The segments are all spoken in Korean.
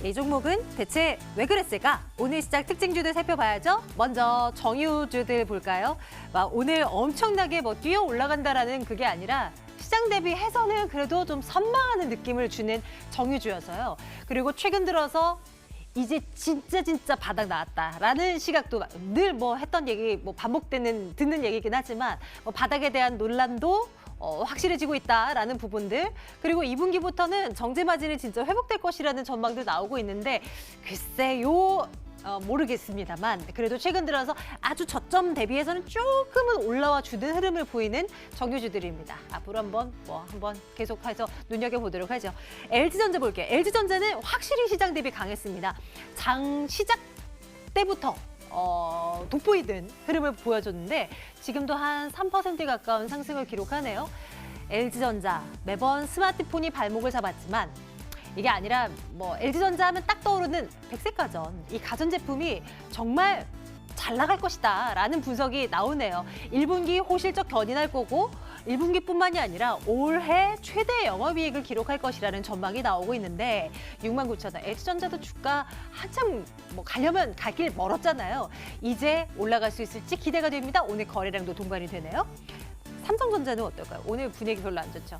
이 종목은 대체 왜 그랬을까? 오늘 시장 특징주들 살펴봐야죠. 먼저 정유주들 볼까요? 오늘 엄청나게 뛰어 올라간다라는 그게 아니라 시장 대비해서는 그래도 좀 선망하는 느낌을 주는 정유주여서요. 그리고 최근 들어서 이제 진짜 바닥 나왔다라는 시각도 늘 했던 얘기, 반복되는 듣는 얘기긴 하지만 바닥에 대한 논란도 확실해지고 있다라는 부분들, 그리고 2분기부터는 정제 마진이 진짜 회복될 것이라는 전망도 나오고 있는데 글쎄요. 모르겠습니다만 그래도 최근 들어서 아주 저점 대비해서는 조금은 올라와 주는 흐름을 보이는 정유주들입니다. 앞으로 한번 계속해서 눈여겨보도록 하죠. LG전자 볼게요. LG전자는 확실히 시장 대비 강했습니다. 장 시작 때부터 돋보이는 흐름을 보여줬는데 지금도 한 3% 가까운 상승을 기록하네요. LG전자 매번 스마트폰이 발목을 잡았지만 이게 아니라 LG전자 하면 딱 떠오르는 백색가전, 이 가전제품이 정말 잘 나갈 것이다 라는 분석이 나오네요. 1분기 호실적 견인할 거고 1분기뿐만이 아니라 올해 최대 영업이익을 기록할 것이라는 전망이 나오고 있는데 69,000원, LG전자도 주가 한참 가려면 갈 길 멀었잖아요. 이제 올라갈 수 있을지 기대가 됩니다. 오늘 거래량도 동반이 되네요. 삼성전자는 어떨까요? 오늘 분위기 별로 안 좋죠.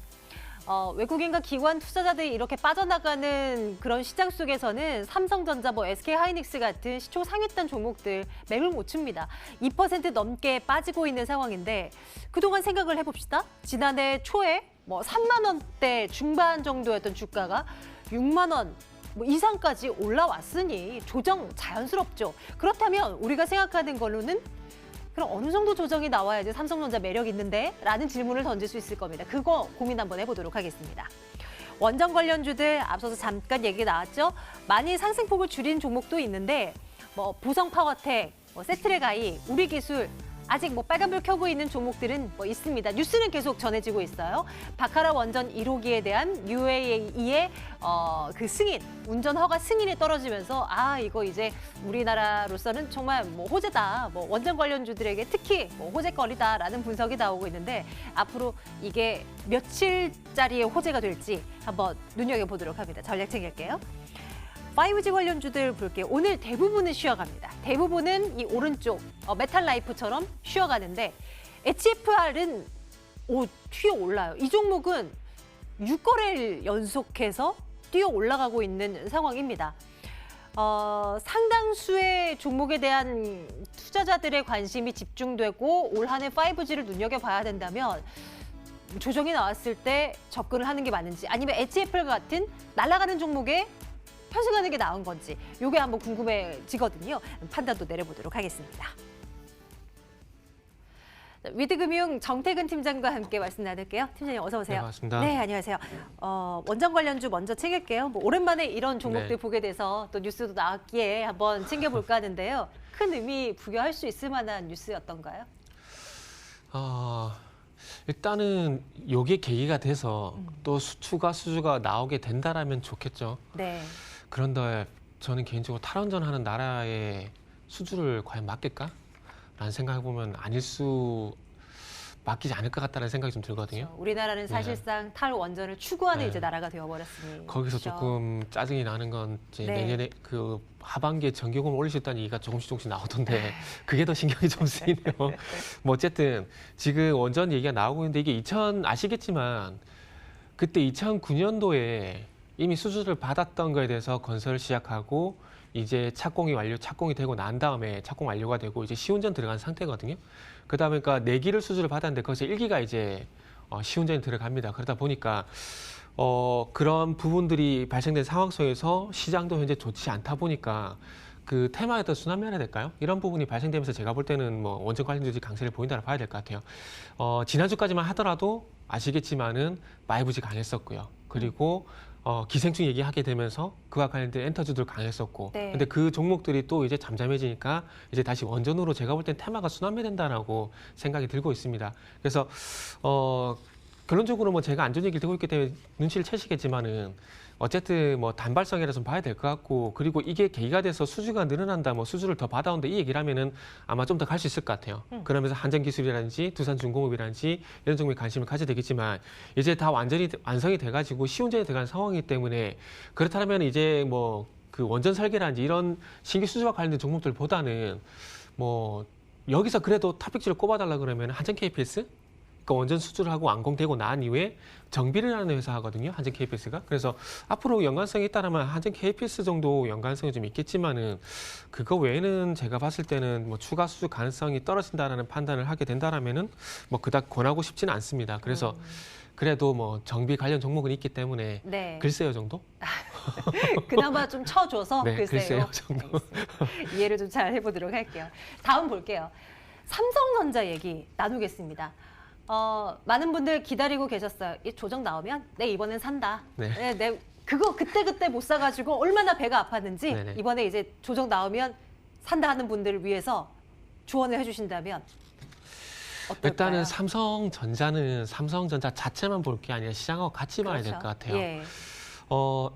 외국인과 기관 투자자들이 이렇게 빠져나가는 그런 시장 속에서는 삼성전자, SK하이닉스 같은 시총 상위권 종목들 매물 못 칩니다. 2% 넘게 빠지고 있는 상황인데 그동안 생각을 해봅시다. 지난해 초에 3만 원대 중반 정도였던 주가가 6만 원 이상까지 올라왔으니 조정 자연스럽죠. 그렇다면 우리가 생각하는 걸로는 그럼 어느 정도 조정이 나와야지 삼성전자 매력 있는데? 라는 질문을 던질 수 있을 겁니다. 그거 고민 한번 해보도록 하겠습니다. 원전 관련주들 앞서서 잠깐 얘기 나왔죠. 많이 상승폭을 줄인 종목도 있는데 보성 파워텍, 세트레가이, 우리기술 아직 빨간불 켜고 있는 종목들은 있습니다. 뉴스는 계속 전해지고 있어요. 바카라 원전 1호기에 대한 UAE의 그 승인, 운전 허가 승인이 떨어지면서 이거 이제 우리나라로서는 정말 호재다. 원전 관련주들에게 특히 호재거리다라는 분석이 나오고 있는데 앞으로 이게 며칠짜리의 호재가 될지 한번 눈여겨보도록 합니다. 전략 챙길게요. 5G 관련주들 볼게요. 오늘 대부분은 쉬어갑니다. 대부분은 이 오른쪽 메탈라이프처럼 쉬어가는데 HFR은 튀어 올라요. 이 종목은 6거래일 연속해서 뛰어 올라가고 있는 상황입니다. 상당수의 종목에 대한 투자자들의 관심이 집중되고 올 한 해 5G를 눈여겨봐야 된다면 조정이 나왔을 때 접근을 하는 게 맞는지 아니면 HFR 같은 날아가는 종목에 편승하는 게 나은 건지 이게 한번 궁금해지거든요. 판단도 내려보도록 하겠습니다. 위드금융 정태근 팀장과 함께 말씀 나눌게요. 팀장님 어서 오세요. 네, 반갑습니다. 네, 안녕하세요. 원전 관련주 먼저 챙길게요. 오랜만에 이런 종목들 보게 돼서 또 뉴스도 나왔기에 한번 챙겨볼까 하는데요. 큰 의미 부여할 수 있을 만한 뉴스였던가요? 일단은 이게 계기가 돼서 또 추가 수주가 나오게 된다라면 좋겠죠. 네. 그런데 저는 개인적으로 탈원전하는 나라의 수주를 과연 맡길까? 라는 생각해 보면 맡기지 않을 것 같다는 생각이 좀 들거든요. 그렇죠. 우리나라는 사실상 탈원전을 추구하는 이제 나라가 되어버렸으니 거기서 그렇죠. 조금 짜증이 나는 건 이제 내년에 그 하반기에 전기요금 올릴 수 있다는 얘기가 조금씩 나오던데 그게 더 신경이 좀 쓰이네요. 어쨌든 지금 원전 얘기가 나오고 있는데 이게 아시겠지만 그때 2009년도에 이미 수주를 받았던 거에 대해서 건설을 시작하고 이제 착공이 되고 난 다음에 착공 완료가 되고 이제 시운전 들어간 상태거든요. 그러다 보니까 4기를 수주를 받았는데 거기서 1기가 이제 시운전이 들어갑니다. 그러다 보니까 그런 부분들이 발생된 상황 속에서 시장도 현재 좋지 않다 보니까 그 테마였던 쓰나미 해야 될까요? 이런 부분이 발생되면서 제가 볼 때는 원전 관련주들이 강세를 보인다고 봐야 될 것 같아요. 지난주까지만 하더라도 아시겠지만은 5G 강했었고요. 그리고 기생충 얘기하게 되면서 그와 관련된 엔터주들 강했었고, 근데 그 종목들이 또 이제 잠잠해지니까 이제 다시 원전으로 제가 볼 땐 테마가 순환매된다라고 생각이 들고 있습니다. 그래서 결론적으로 제가 안전 얘기를 듣고 있기 때문에 눈치를 채시겠지만은 어쨌든 단발성이라 좀 봐야 될 것 같고, 그리고 이게 계기가 돼서 수주가 늘어난다, 수주를 더 받아온다 이 얘기를 하면은 아마 좀 더 갈 수 있을 것 같아요. 그러면서 한전기술이라든지 두산중공업이라든지 이런 종목에 관심을 가져야 되겠지만 이제 다 완전히 완성이 돼가지고 시운전이 들어간 상황이기 때문에 그렇다면 이제 그 원전 설계라든지 이런 신규 수주와 관련된 종목들보다는 뭐 여기서 그래도 탑픽지를 꼽아달라 그러면 한전 KPS? 그러니까 원전 수주를 하고 완공되고 난 이후에 정비를 하는 회사 하거든요. 한전 KPS가. 그래서 앞으로 연관성이 있다라면 한전 KPS 정도 연관성이 좀 있겠지만은 그거 외에는 제가 봤을 때는 뭐 추가 수주 가능성이 떨어진다라는 판단을 하게 된다라면은 뭐 그닥 권하고 싶지는 않습니다. 그래서 그래도 뭐 정비 관련 종목은 있기 때문에 네. 글쎄요 정도? 그나마 좀 쳐줘서 네, 글쎄요. 글쎄요 정도. 알겠습니다. 이해를 좀 잘 해보도록 할게요. 다음 볼게요. 삼성전자 얘기 나누겠습니다. 많은 분들 기다리고 계셨어요. 이 조정 나오면 내 이번엔 산다. 네. 내 그거 그때 못 사가지고 얼마나 배가 아팠는지 네네. 이번에 이제 조정 나오면 산다 하는 분들을 위해서 조언을 해주신다면 어떨까요? 일단은 삼성전자는 삼성전자 자체만 볼 게 아니라 시장하고 같이 봐야 될 것 그렇죠. 같아요. 예.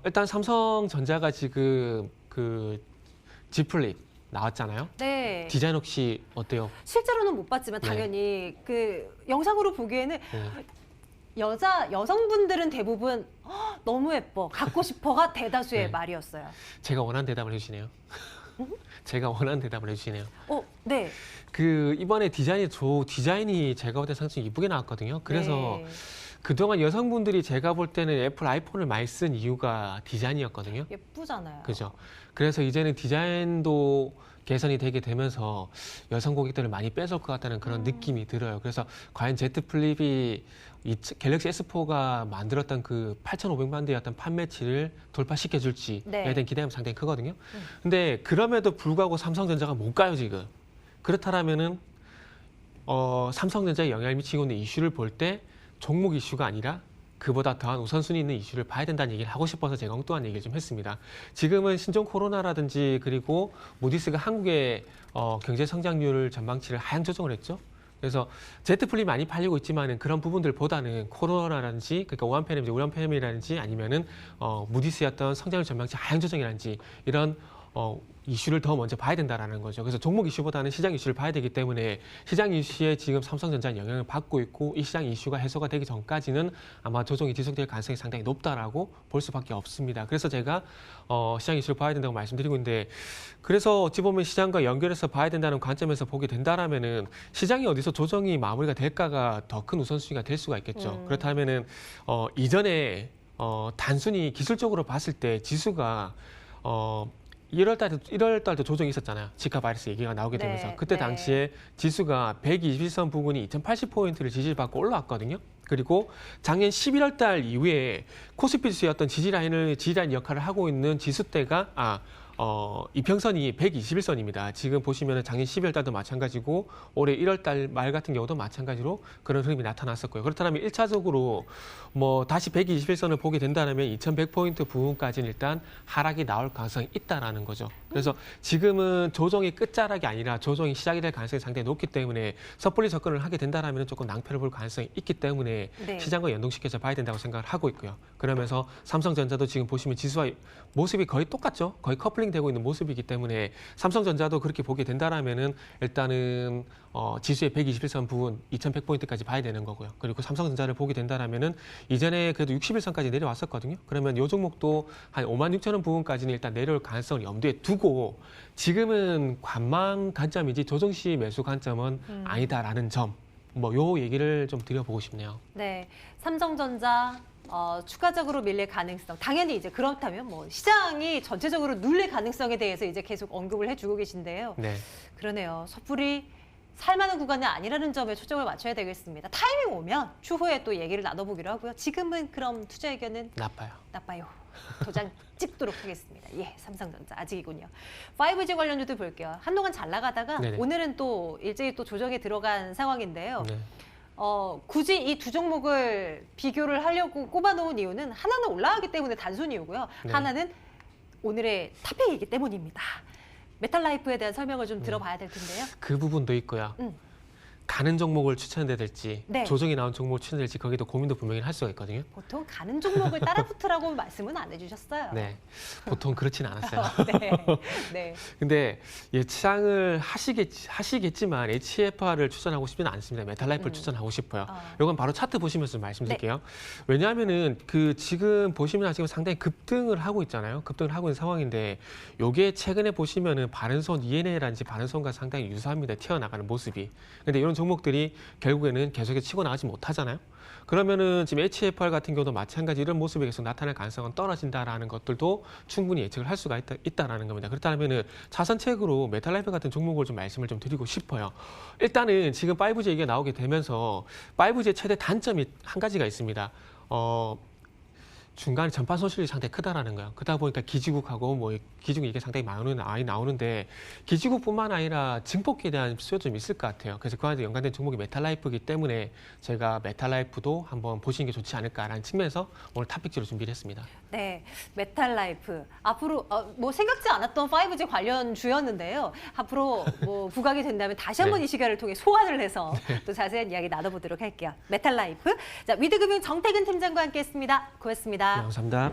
일단 삼성전자가 지금 그 G 플립 나왔잖아요. 네. 디자인 혹시 어때요? 실제로는 못 봤지만 네. 당연히 그 영상으로 보기에는 네. 여성분들은 대부분 너무 예뻐, 갖고 싶어가 대다수의 네. 말이었어요. 제가 원하는 대답을 해주시네요. 제가 원하는 대답을 해주시네요. 네. 그 이번에 디자인이 제가 볼 때 상당히 이쁘게 나왔거든요. 그래서 네. 그동안 여성분들이 제가 볼 때는 애플 아이폰을 많이 쓴 이유가 디자인이었거든요. 예쁘잖아요. 그죠. 그래서 이제는 디자인도 개선이 되게 되면서 여성 고객들을 많이 뺏을 것 같다는 그런 느낌이 들어요. 그래서 과연 Z 플립이 갤럭시 S4가 만들었던 그 8,500만 대의 어떤 판매치를 돌파시켜줄지에 네. 대한 기대감이 상당히 크거든요. 근데 그럼에도 불구하고 삼성전자가 못 가요, 지금. 그렇다면은 삼성전자에 영향을 미치고 있는 이슈를 볼 때 종목 이슈가 아니라 그보다 더한 우선순위 있는 이슈를 봐야 된다는 얘기를 하고 싶어서 제가 엉뚱한 얘기를 좀 했습니다. 지금은 신종 코로나라든지 그리고 무디스가 한국의 경제 성장률 전망치를 하향 조정을 했죠. 그래서 Z 플립이 많이 팔리고 있지만은 그런 부분들보다는 코로나라든지 그러니까 우한폐렴이라든지 아니면은 무디스였던 성장률 전망치 하향 조정이라든지 이런 이슈를 더 먼저 봐야 된다라는 거죠. 그래서 종목 이슈보다는 시장 이슈를 봐야 되기 때문에 시장 이슈에 지금 삼성전자는 영향을 받고 있고 이 시장 이슈가 해소가 되기 전까지는 아마 조정이 지속될 가능성이 상당히 높다라고 볼 수밖에 없습니다. 그래서 제가 시장 이슈를 봐야 된다고 말씀드리고 있는데 그래서 어찌 보면 시장과 연결해서 봐야 된다는 관점에서 보게 된다라면은 시장이 어디서 조정이 마무리가 될까가 더 큰 우선순위가 될 수가 있겠죠. 그렇다면은 이전에 단순히 기술적으로 봤을 때 지수가 1월 달도 조정이 있었잖아요. 지카 바이러스 얘기가 나오게 네, 되면서 그때 네. 당시에 지수가 121선 부근이 2080포인트를 지지를 받고 올라왔거든요. 그리고 작년 11월 달 이후에 코스피 지수였던 지지라인 역할을 하고 있는 지수대가 이평선이 121선입니다. 지금 보시면 작년 12월 달도 마찬가지고 올해 1월 달 말 같은 경우도 마찬가지로 그런 흐름이 나타났었고요. 그렇다면 1차적으로 뭐 다시 121선을 보게 된다면 2100포인트 부분까지는 일단 하락이 나올 가능성이 있다라는 거죠. 그래서 지금은 조정이 끝자락이 아니라 조정이 시작이 될 가능성이 상당히 높기 때문에 섣불리 접근을 하게 된다면 조금 낭패를 볼 가능성이 있기 때문에 네. 시장과 연동시켜서 봐야 된다고 생각을 하고 있고요. 그러면서 삼성전자도 지금 보시면 지수와 모습이 거의 똑같죠. 거의 커플링 되고 있는 모습이기 때문에 삼성전자도 그렇게 보게 된다라면은 일단은 지수의 121선 부분 2100포인트까지 봐야 되는 거고요. 그리고 삼성전자를 보게 된다라면은 이전에 그래도 61선까지 내려왔었거든요. 그러면 이 종목도 한 56,000원 부분까지는 일단 내려올 가능성을 염두에 두고 지금은 관망 관점이지 조정 시 매수 관점은 아니다라는 점. 뭐 요 얘기를 좀 드려보고 싶네요. 네, 삼성전자 추가적으로 밀릴 가능성. 당연히 이제 그렇다면 뭐 시장이 전체적으로 눌릴 가능성에 대해서 이제 계속 언급을 해주고 계신데요. 네. 그러네요. 섣불리 살만한 구간이 아니라는 점에 초점을 맞춰야 되겠습니다. 타이밍 오면 추후에 또 얘기를 나눠보기로 하고요. 지금은 그럼 투자 의견은 나빠요. 도장 찍도록 하겠습니다. 예, 삼성전자 아직이군요. 5G 관련주도 볼게요. 한동안 잘 나가다가 네네. 오늘은 또 일제히 또 조정에 들어간 상황인데요. 네. 굳이 이 두 종목을 비교를 하려고 꼽아놓은 이유는 하나는 올라가기 때문에 단순이고요. 네. 하나는 오늘의 탑픽이기 때문입니다. 메탈라이프에 대한 설명을 좀 들어봐야 될 텐데요. 그 부분도 있고요. 가는 종목을 추천해야 될지 네. 조정이 나온 종목을 추천해야 될지 거기도 고민도 분명히 할 수가 있거든요. 보통 가는 종목을 따라 붙으라고 말씀은 안 해주셨어요. 네, 보통 그렇지는 않았어요. 네. 네. 근데 예상을 하시겠지만 HFR을 추천하고 싶지는 않습니다. 메탈라이프를 추천하고 싶어요. 이건 바로 차트 보시면서 말씀드릴게요. 왜냐하면은 지금 보시면 지금 상당히 급등을 하고 있잖아요. 급등을 하고 있는 상황인데 요게 최근에 보시면은 바른손 ENA라든지 바른손과 상당히 유사합니다. 튀어나가는 모습이. 근데 이런 종목들이 결국에는 계속해서 치고 나가지 못하잖아요. 그러면은 지금 HFR 같은 경우도 마찬가지 이런 모습이 계속 나타날 가능성은 떨어진다라는 것들도 충분히 예측을 할 수가 있다라는 겁니다. 그렇다면은 차선책으로 메탈라이프 같은 종목을 좀 말씀을 좀 드리고 싶어요. 일단은 지금 5G 얘기가 나오게 되면서 5G의 최대 단점이 한 가지가 있습니다. 중간에 전파 손실이 상당히 크다라는 거예요. 그러다 보니까 기지국하고 기지국 이게 상당히 많이 나오는데 기지국뿐만 아니라 증폭기에 대한 수요도 좀 있을 것 같아요. 그래서 그와 연관된 종목이 메탈라이프이기 때문에 제가 메탈라이프도 한번 보시는 게 좋지 않을까라는 측면에서 오늘 탑픽지로 준비를 했습니다. 네, 메탈라이프 앞으로 생각지 않았던 5G 관련 주였는데요. 앞으로 부각이 된다면 다시 한번 네. 이 시간을 통해 소환을 해서 또 자세한 이야기 나눠보도록 할게요. 메탈라이프, 자 위드금융 정태근 팀장과 함께했습니다. 고맙습니다. 네, 감사합니다.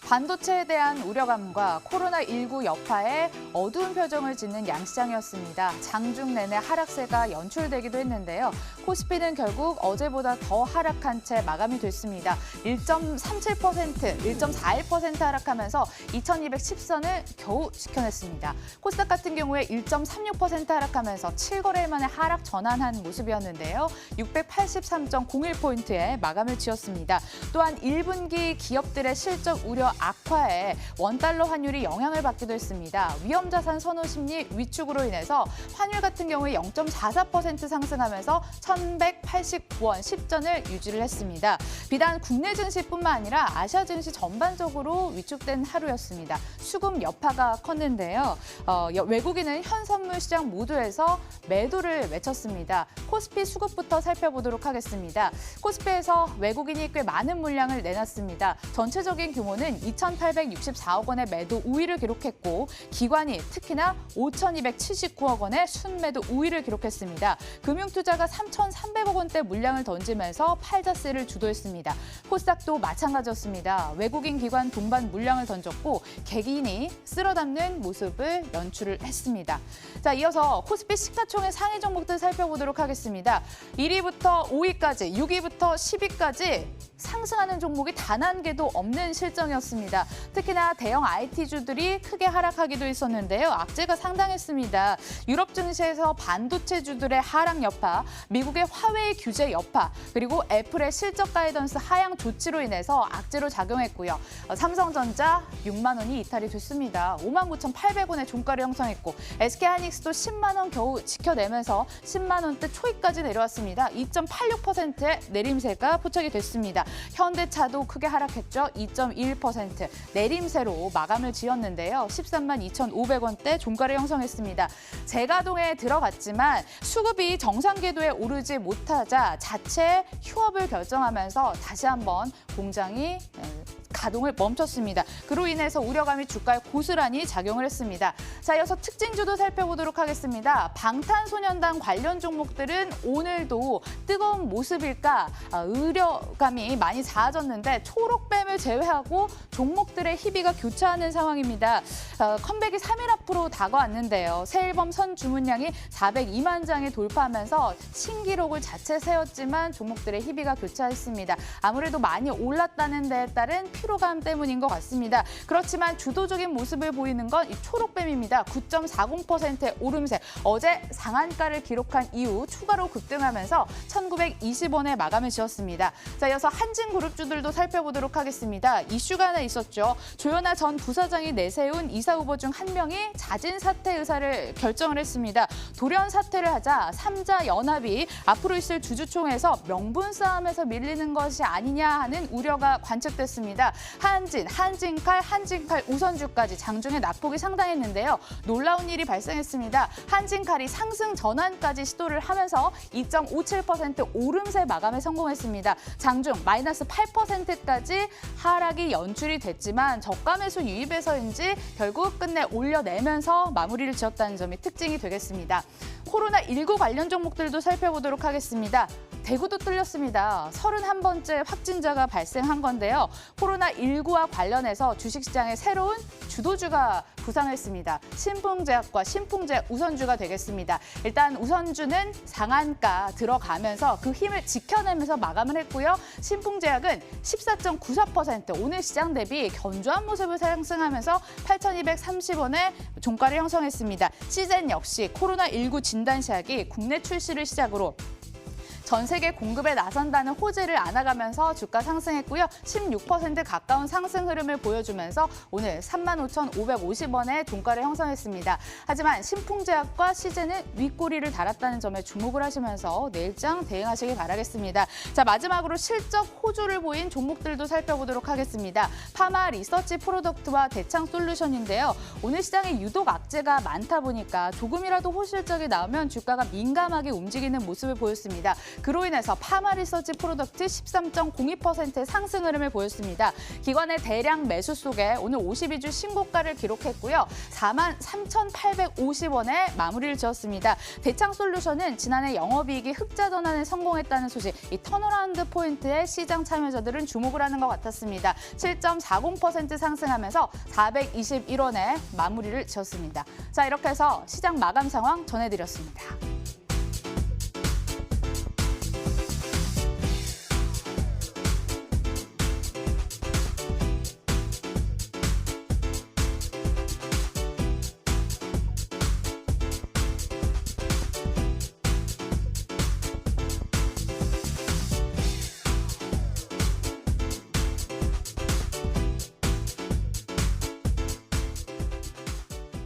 반도체에 대한 우려감과 코로나19 여파에 어두운 표정을 짓는 양시장이었습니다. 장중 내내 하락세가 연출되기도 했는데요. 코스피는 결국 어제보다 더 하락한 채 마감이 됐습니다. 1.37%, 1.41% 하락하면서 2210선을 겨우 지켜냈습니다. 코스닥 같은 경우에 1.36% 하락하면서 7거래일 만에 하락 전환한 모습이었는데요. 683.01포인트에 마감을 지었습니다. 또한 1분기 기업들의 실적 우려 악화에 원달러 환율이 영향을 받기도 했습니다. 위험자산 선호 심리 위축으로 인해서 환율 같은 경우에 0.44% 상승하면서 1,189원 10전을 유지를 했습니다. 비단 국내 증시뿐만 아니라 아시아 증시 전반적으로 위축된 하루였습니다. 수급 여파가 컸는데요. 외국인은 현 선물 시장 모두에서 매도를 외쳤습니다. 코스피 수급부터 살펴보도록 하겠습니다. 코스피에서 외국인이 꽤 많은 물량을 내놨습니다. 전체적인 규모는 2,864억 원의 매도 우위를 기록했고 기관이 특히나 5,279억 원의 순매도 우위를 기록했습니다. 금융투자가 3,300억 원대 물량을 던지면서 팔자세를 주도했습니다. 코스닥도 마찬가지였습니다. 외국인 기관 동반 물량을 던졌고 개인이 쓸어담는 모습을 연출을 했습니다. 자, 이어서 코스피 시가총액 상위 종목들 살펴보도록 하겠습니다. 1위부터 5위까지, 6위부터 10위까지 상승하는 종목이 단 한 개도 없는 실정이었습니다. 특히나 대형 IT주들이 크게 하락하기도 했었는데요. 악재가 상당했습니다. 유럽 증시에서 반도체주들의 하락 여파, 미국의 화웨이 규제 여파, 그리고 애플의 실적 가이던스 하향 조치로 인해서 악재로 작용했고요. 삼성전자 6만 원이 이탈이 됐습니다. 59,800원의 종가를 형성했고 SK하이닉스도 10만 원 겨우 지켜내면서 10만 원대 초입까지 내려왔습니다. 2.86%의 내림세가 포착이 됐습니다. 현대차도 크게 하락했죠. 2.1% 내림세로 마감을 지었는데요. 13만 2,500원대 종가를 형성했습니다. 재가동에 들어갔지만 수급이 정상 궤도에 오르지 못하자 자체 휴업을 결정하면서 다시 한번 공장이 가동을 멈췄습니다. 그로 인해서 우려감이 주가에 고스란히 작용을 했습니다. 자, 이어서 특징주도 살펴보도록 하겠습니다. 방탄소년단 관련 종목들은 오늘도 뜨거운 모습일까 의료감이 많이 작아졌는데 초록뱀을 제외하고 종목들의 희비가 교차하는 상황입니다. 컴백이 3일 앞으로 다가왔는데요. 새 앨범 선 주문량이 402만 장을 돌파하면서 신기록을 자체 세웠지만 종목들의 희비가 교차했습니다. 아무래도 많이 올랐다는 데에 따른 피로감 때문인 것 같습니다. 그렇지만 주도적인 모습을 보이는 건 이 초록뱀입니다. 9.40%의 오름세. 어제 상한가를 기록한 이후 추가로 급등하면서 1,920원에 마감을 지었습니다. 자, 이어서 한진그룹주들도 살펴보도록 하겠습니다. 이슈가 하나 있었죠. 조현아 전 부사장이 내세운 이사 후보 중 한 명이 자진 사퇴 의사를 결정을 했습니다. 돌연 사퇴를 하자 3자 연합이 앞으로 있을 주주총회에서 명분 싸움에서 밀리는 것이 아니냐 하는 우려가 관측됐습니다. 한진칼, 한진칼 우선주까지 장중에 낙폭이 상당했는데요. 놀라운 일이 발생했습니다. 한진칼이 상승 전환까지 시도를 하면서 2.57% 오름세 마감에 성공했습니다. 장중 마이너스 8%까지 하락이 연출이 됐지만 저가 매수 유입에서인지 결국 끝내 올려내면서 마무리를 지었다는 점이 특징이 되겠습니다. 코로나19 관련 종목들도 살펴보도록 하겠습니다. 대구도 뚫렸습니다. 31번째 확진자가 발생한 건데요. 코로나19와 관련해서 주식시장의 새로운 주도주가 부상했습니다. 신풍제약과 신풍제약 우선주가 되겠습니다. 일단 우선주는 상한가 들어가면서 그 힘을 지켜내면서 마감을 했고요. 신풍제약은 14.94% 오늘 시장 대비 견조한 모습을 상승하면서 8,230원에 종가를 형성했습니다. 시젠 역시 코로나19 진단시약이 국내 출시를 시작으로 전 세계 공급에 나선다는 호재를 안아가면서 주가 상승했고요. 16% 가까운 상승 흐름을 보여주면서 오늘 35,550원에 종가를 형성했습니다. 하지만 신풍제약과 시젠은 윗꼬리를 달았다는 점에 주목을 하시면서 내일장 대응하시길 바라겠습니다. 자, 마지막으로 실적 호조를 보인 종목들도 살펴보도록 하겠습니다. 파마 리서치 프로덕트와 대창솔루션인데요. 오늘 시장에 유독 악재가 많다 보니까 조금이라도 호실적이 나오면 주가가 민감하게 움직이는 모습을 보였습니다. 그로 인해서 파마 리서치 프로덕트 13.02%의 상승 흐름을 보였습니다. 기관의 대량 매수 속에 오늘 52주 신고가를 기록했고요. 43,850원에 마무리를 지었습니다. 대창솔루션은 지난해 영업이익이 흑자 전환에 성공했다는 소식, 이 턴어라운드 포인트에 시장 참여자들은 주목을 하는 것 같았습니다. 7.40% 상승하면서 421원에 마무리를 지었습니다. 자, 이렇게 해서 시장 마감 상황 전해드렸습니다.